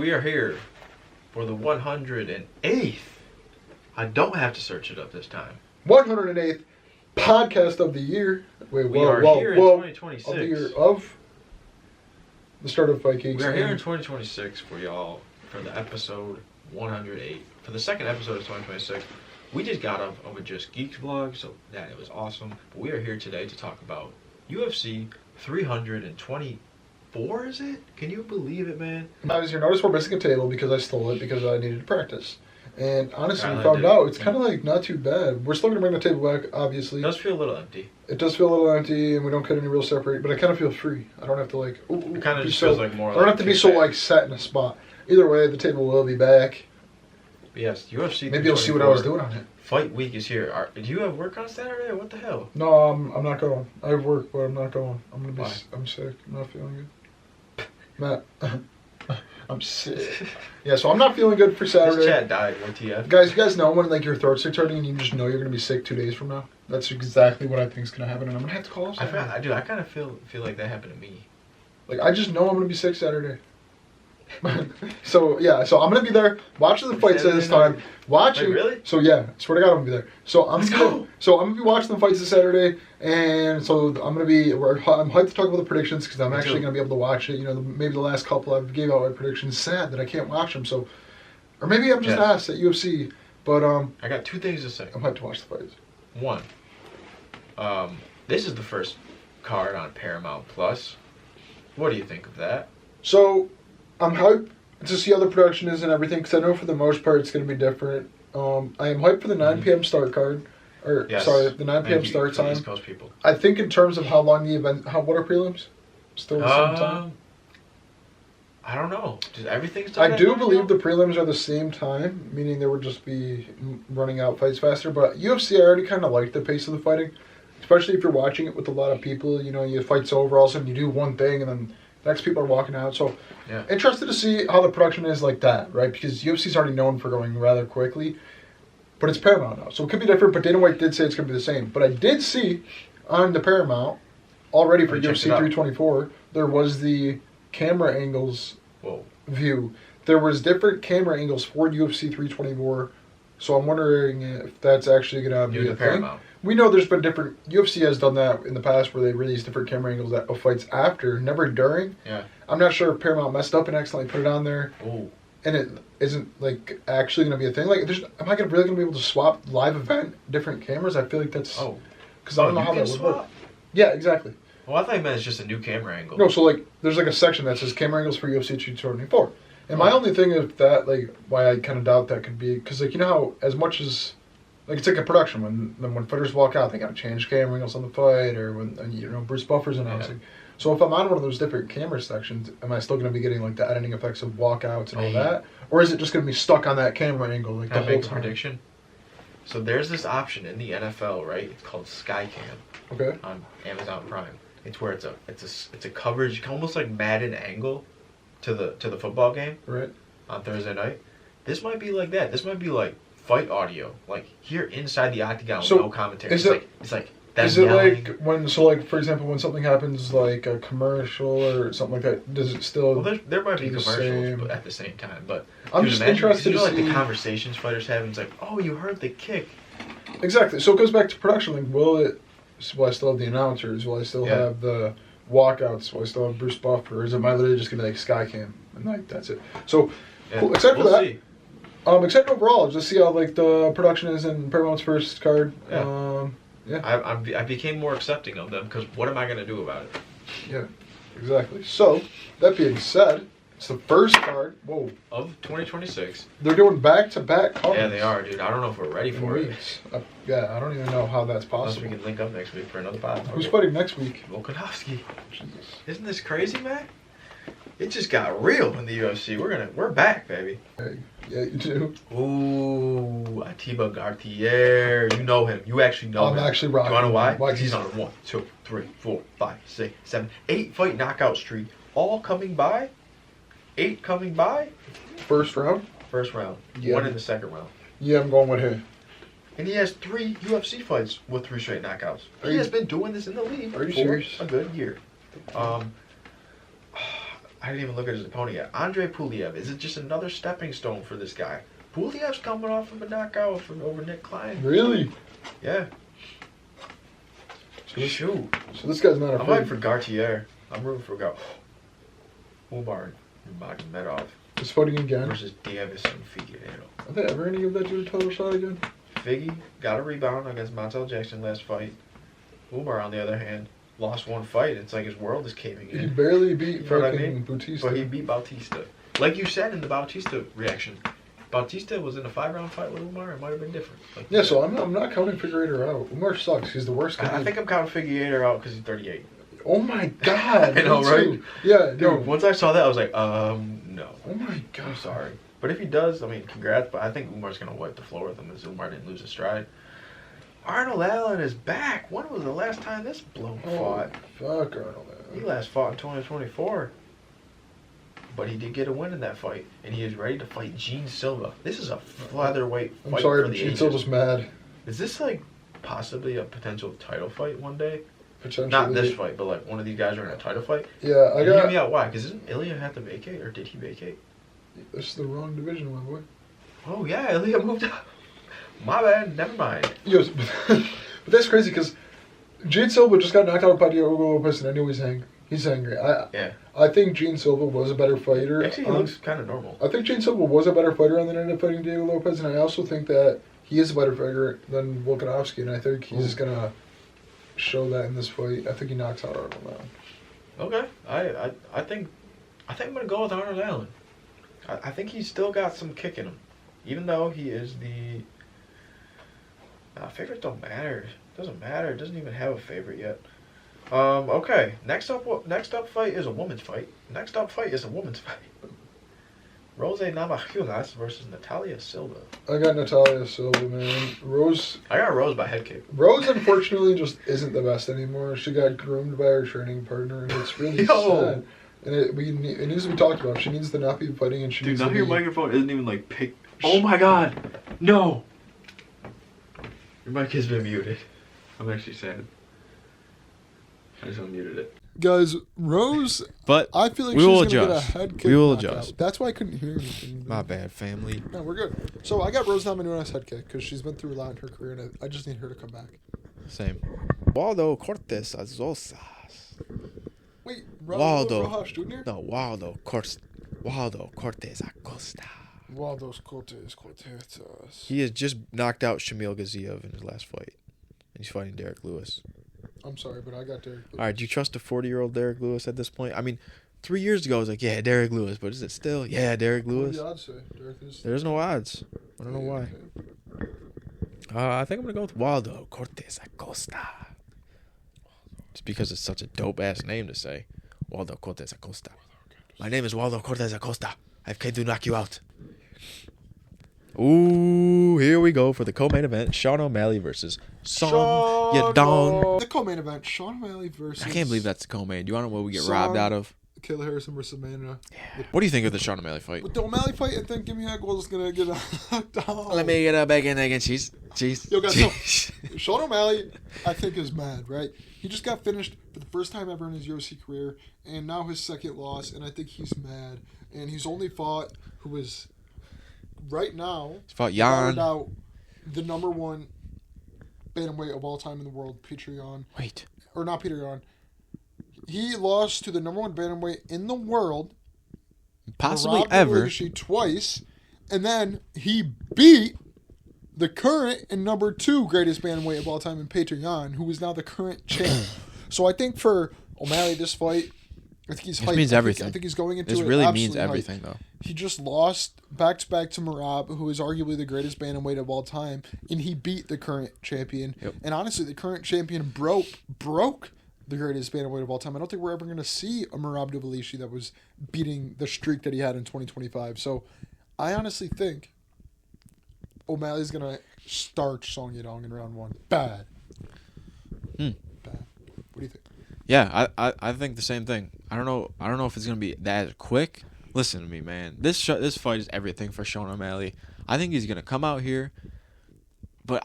We are here for the 108th. I don't have to search it up this time. 108th podcast of the year. We are here in 2026. Of the year of the start of Geeks. We are here in 2026 for y'all for the episode 108. For the second episode of 2026. We just got off of a Just Geeks vlog, so that it was awesome. But we are here today to talk about UFC 324, is it? Can you believe it, man? As you notice, we're missing a table because I stole it because I needed to practice. And honestly, we found out it's kind of like not too bad. We're still going to bring the table back, obviously. It does feel a little empty. It does feel a little empty, and we don't get any real separate, but I kind of feel free. I don't have to like... It kind of just feels like more I don't have to be so like set in a spot. Either way, the table will be back. But yes, UFC. Maybe you'll see what I was doing on it. Fight week is here. Do you have work on Saturday? What the hell? No, I'm not going. I have work, but I'm not going. I'm sick. I'm not feeling good. Matt, I'm sick. Yeah, so I'm not feeling good for Saturday. This chat died. WTF? Guys, you guys know when like your throat starts hurting and you just know you're gonna be sick 2 days from now? That's exactly what I think is gonna happen, and I'm gonna have to call off Saturday. I kind of feel like that happened to me. Like I just know I'm gonna be sick Saturday. So I'm gonna be there watching the fights this time. Watching. Wait, really? So yeah, swear to God I'm gonna be there. So I'm gonna be watching the fights this Saturday, and so I'm hyped to talk about the predictions because I'm actually gonna be able to watch it. You know, maybe the last couple I gave out my predictions. Sad that I can't watch them. So, or maybe I'm just asked at UFC. But I got two things to say. I'm hyped to watch the fights. One, this is the first card on Paramount Plus. What do you think of that? So, I'm hyped to see how the production is and everything, because I know for the most part it's going to be different. I am hyped for the 9 p.m. start card. The 9 p.m. start time. East Coast people. I think in terms of how long the event... what are prelims? Still the same time? I don't know. Does everything start I do believe the prelims are the same time, meaning they would just be running out fights faster. But UFC, I already kind of like the pace of the fighting. Especially if you're watching it with a lot of people. You know, your fight's over, all of a sudden you do one thing, and then... next people are walking out, so interested to see how the production is like that, right? Because UFC's already known for going rather quickly, but it's Paramount now, so it could be different. But Dana White did say it's going to be the same. But I did see on the Paramount already for UFC 324 there was the camera angles view. There was different camera angles for UFC 324, so I'm wondering if that's actually going to be a thing. We know there's been different... UFC has done that in the past where they release different camera angles of fights after, never during. Yeah. I'm not sure if Paramount messed up and accidentally put it on there. Ooh. And it isn't, like, actually going to be a thing. Like, am I really going to be able to swap live event different cameras? I feel like that's... Because I don't know how that would work. Yeah, exactly. Well, I thought you meant it's just a new camera angle. No, so, like, there's, like, a section that says camera angles for UFC 224. And my only thing is that, like, why I kind of doubt that could be... Because, like, you know how as much as... Like, it's like a production. When fighters walk out, they got to change camera angles on the fight, or when Bruce Buffer's announcing. So if I'm on one of those different camera sections, am I still going to be getting like the editing effects of walkouts and all that, or is it just going to be stuck on that camera angle like the whole time? Prediction. So there's this option in the NFL, right? It's called Skycam. Okay. On Amazon Prime, it's where it's a coverage, almost like Madden angle, to the football game. Right. On Thursday night, this might be like that. This might be like fight audio, like here inside the octagon with no commentary. It's like is it yelling. Like when for example when something happens like a commercial or something like that, does it still? Well, there might be commercials but at the same time, but I'm just interested to see the conversations fighters have. It's like, oh, you heard the kick. Exactly. So it goes back to production. Like, will I still have the announcers? Will I still have the walkouts? Will I still have Bruce Buffer? Or is it might literally just gonna be like Skycam and like that's it? So cool. Except for that. See. Except overall, just see how like the production is in Paramount's first card. I became more accepting of them because what am I going to do about it? Yeah, exactly. So that being said, it's the first card. Of 2026. They're doing back-to-back cards. Yeah, they are, dude. I don't know if we're ready for it. I don't even know how that's possible. Unless we can link up next week for another pod. Who's fighting next week? Volkanovski. Jesus. Isn't this crazy, man? It just got real in the UFC. We're back, baby. Yeah, you do. Ooh, Atiba Gartier. You know him. You actually know him. I'm actually rocking. Do you want to know why? He's on a 1, 2, 3, 4, 5, 6, 7, 8 fight knockout streak. All coming by. 8 coming by. First round? First round. Yeah. 1 in the second round. Yeah, I'm going with him. And he has 3 UFC fights with 3 straight knockouts. He has been doing this in the league for a good year. I didn't even look at his opponent yet. Andre Puliev. Is it just another stepping stone for this guy? Puliev's coming off of a knockout over Nick Klein. Really? Yeah. Shoot. So this guy's not I'm afraid. rooting for Gartier. I'm rooting for Umar Nurmagomedov He's fighting again. versus Davison Figueiredo. Are they ever going to give that dude a title shot again? Figgy got a rebound against Montel Jackson last fight. Umar, on the other hand, lost one fight. It's like his world is caving He in. barely beat You know what I fucking mean? Bautista. But he beat Bautista. Like you said in the Bautista reaction, Bautista was in a 5-round fight with Umar. It might have been different. Like Yeah, so I'm not counting Figueiredo out. Umar sucks. He's the worst guy. I think I'm counting Figueiredo out because he's 38. Oh my god. I know, me right? too. Yeah, Dude, no. once I saw that, I was like, no. Oh my god. I'm sorry. But if he does, I mean, congrats. But I think Umar's going to wipe the floor with him as Umar didn't lose his stride. Arnold Allen is back. When was the last time this bloke fought? Fuck Arnold He Allen. last fought in 2024. But he did get a win in that fight. And he is ready to fight Gene Silva. This is a featherweight I'm fight sorry, for but the Gene ages. Silva's mad. Is this like possibly a potential title fight one day? Potentially. Not this fight, but like one of these guys are in a title fight? Yeah, I Hear got. me out. Why? Because didn't Ilya have to vacate, or did he vacate? This is the wrong division, my boy. Oh yeah, Ilya moved up. My bad. Never mind. Yes, but that's crazy because Gene Silva just got knocked out by Diego Lopez, and I knew he's angry. Yeah. I think Gene Silva was a better fighter. Actually, he looks kind of normal. I think Gene Silva was a better fighter and then ended up fighting Diego Lopez, and I also think that he is a better fighter than Volkanovski, and I think he's gonna show that in this fight. I think he knocks out Arnold Allen. Okay. I think I'm gonna go with Arnold Allen. I think he's still got some kick in him, even though he is the. Favorites don't matter. Doesn't matter. It doesn't even have a favorite yet. Okay. Next up fight is a woman's fight. Rose Namajunas versus Natalia Silva. I got Natalia Silva, man. Rose, I got Rose by head kick. unfortunately, just isn't the best anymore. She got groomed by her training partner, and it's really Yo. sad. And it needs to be talked about. She needs to not be fighting, and she Dude, needs now to your be... microphone isn't even like pick. Oh my god! No! Your mic has been muted. I'm actually sad. I just unmuted it. Guys, Rose, But I feel like we she's will going to get a adjust. head kick. We will knockout. adjust. That's why I couldn't hear anything. My bad, family. No, we're good. So I got Rose Namajunas head kick because she's been through a lot in her career, and I just need her to come back. Same. Waldo Cortes Azosas. Wait, Waldo. Rojas Jr.? No, Waldo Cortes Acosta. Waldo's Cortez. He has just knocked out Shamil Gaziev in his last fight. And he's fighting Derek Lewis. I'm sorry, but I got Derek. All right, do you trust a 40-year-old Derek Lewis at this point? I mean, 3 years ago, I was like, yeah, Derek Lewis. But is it still? Yeah, Derek What Lewis. do the odds say? Derek is... There's no odds. I don't know why. I think I'm going to go with Waldo Cortes Acosta. Just because it's such a dope-ass name to say. Waldo Cortes Acosta. My name is Waldo Cortes Acosta. I've came to knock you out. Ooh, here we go for the co-main event. Sean O'Malley versus Song Yadong. The co-main event, Sean O'Malley versus... I can't believe that's the co-main. Do you want to know what we get Song- robbed out of? Kayla Harrison versus Amanda. What do you think of the Sean O'Malley fight? With the O'Malley fight, I think Gimme Agwell is going to get knocked out. Let me get a bacon, egg, and cheese. Yo, guys, so Sean O'Malley, I think, is mad, right? He just got finished for the first time ever in his UFC career, and now his second loss, and I think he's mad. And he's only fought who is, right now, He's fought Jan. out the number one bantamweight of all time in the world, Peter Yan. Wait. Or not Peter Yan. He lost to the number one bantamweight in the world, Possibly Rob ever. Dvalishvili, twice, and then he beat the current and number two greatest bantamweight of all time in Petr Yan, who is now the current champ. So I think for O'Malley, this fight, I think he's hyped. This means everything. I think he's going into This it really absolutely means hyped. everything, though. He just lost back-to-back to Merab, who is arguably the greatest bantamweight of all time, and he beat the current champion. Yep. And honestly, the current champion broke the greatest bantamweight of all time. I don't think we're ever going to see a Merab Dvalishvili that was beating the streak that he had in 2025. So I honestly think O'Malley's going to starch Song Yadong in round one. Bad. Bad. What do you think? Yeah, I think the same thing. I don't know if it's gonna be that quick. Listen to me, man. This fight is everything for Sean O'Malley. I think he's gonna come out here, but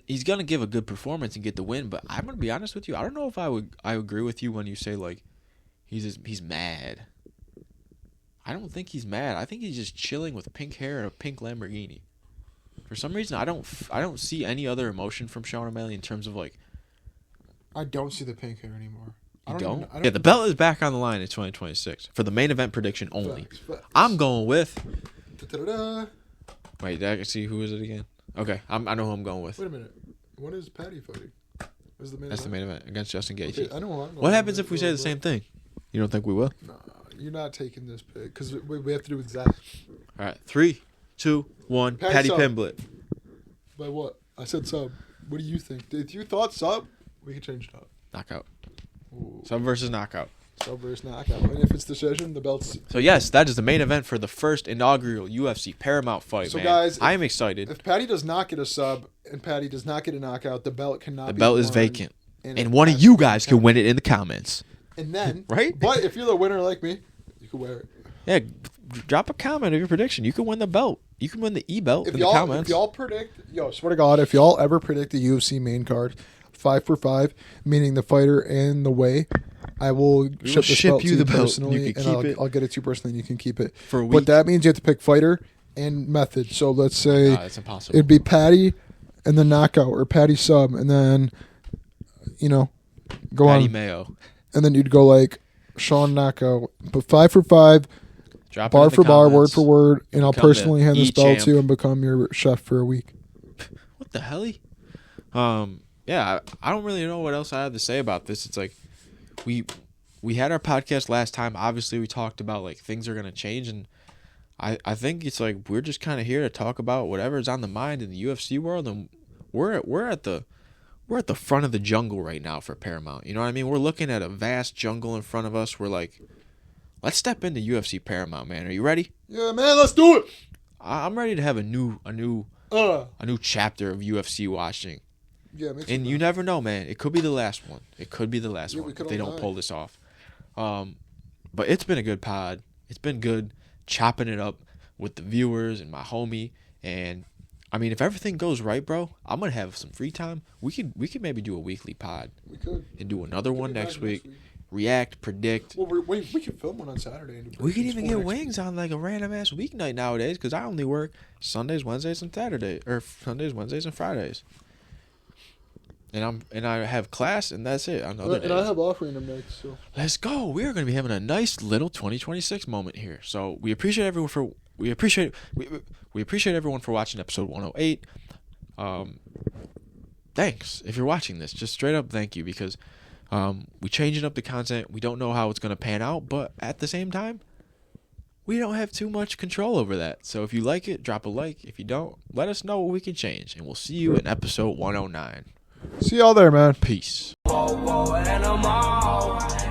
he's gonna give a good performance and get the win. But I'm gonna be honest with you. I don't know if I agree with you when you say like he's mad. I don't think he's mad. I think he's just chilling with pink hair and a pink Lamborghini. For some reason, I don't see any other emotion from Sean O'Malley in terms of like. I don't see the pink hair anymore. You don't? Yeah, the belt is back on the line in 2026 for the main event prediction only. Facts. I'm going with. Da-da-da-da. Wait, did I see who is it again? Okay, I know who I'm going with. Wait a minute. When is Patty fighting? That's the main That's the main event against Justin Gaethje. Okay, I know what I'm going What happens with, if we say the same thing? You don't think we will? Nah, you're not taking this pick because we have to do exact. All right, 3, 2, 1. Patty sub. Pimblett. By what? I said sub. What do you think? If you thought sub, we can change it up. Knockout. Ooh. Sub versus knockout. Sub versus knockout. And if it's decision, the belt's. So yes, that is the main event for the first inaugural UFC Paramount fight. So man. guys, I am excited. If Patty does not get a sub and Patty does not get a knockout, the belt cannot. The be belt is won, vacant, and and one of you guys can win it in the comments. And then, Right? But if you're the winner like me, you can wear it. Yeah, drop a comment of your prediction. You can win the belt. You can win the E-belt in the If comments. y'all predict, swear to God, if y'all ever predict the UFC main card, 5 for 5, meaning the fighter and the weigh, I will ship this belt to you personally, You can and keep it I'll get it to you personally, and you can keep it. for a week. But that means you have to pick fighter and method. So let's say Nah, it's impossible. it'd be Patty and then knockout, or Patty sub, and then, go Patty on. Mayo. And then you'd go like Sean knockout. But 5 for 5, Drop it bar in the for bar, word comments. for word, and I'll Become the personally hand this belt E-champ. to you and become your chef for a week. What the hell? Yeah, I don't really know what else I have to say about this. It's like we had our podcast last time. Obviously, we talked about like things are gonna change, and I think it's like we're just kind of here to talk about whatever's on the mind in the UFC world, and we're at the front of the jungle right now for Paramount. You know what I mean? We're looking at a vast jungle in front of us. We're like, let's step into UFC Paramount, man. Are you ready? Yeah, man, let's do it. I'm ready to have a new chapter of UFC watching. Yeah, me too, And man. you never know, man. It could be the last one. It could be the last Yeah, one we if could they all don't die. pull this off. But it's been a good pod. It's been good chopping it up with the viewers and my homie. And I mean, if everything goes right, bro, I'm gonna have some free time. We could maybe do a weekly pod We could. and do another one be next back week. React, predict. Well, we could film one on Saturday. And do We could predictions even for get next wings on like a random ass weeknight nowadays because I only work Sundays, Wednesdays, and Saturdays, or Sundays, Wednesdays, and Fridays. And I have class, and that's it on other week. days. And I have off random nights, so. Let's go. We are going to be having a nice little 2026 moment here. So we appreciate everyone for we appreciate everyone for watching episode 108. Thanks if you're watching this. Just straight up thank you because we changing up the content. We don't know how it's going to pan out, but at the same time, we don't have too much control over that. So if you like it, drop a like. If you don't, let us know what we can change, and we'll see you in episode 109. See y'all there, man. Peace. Whoa, whoa, and I'm out.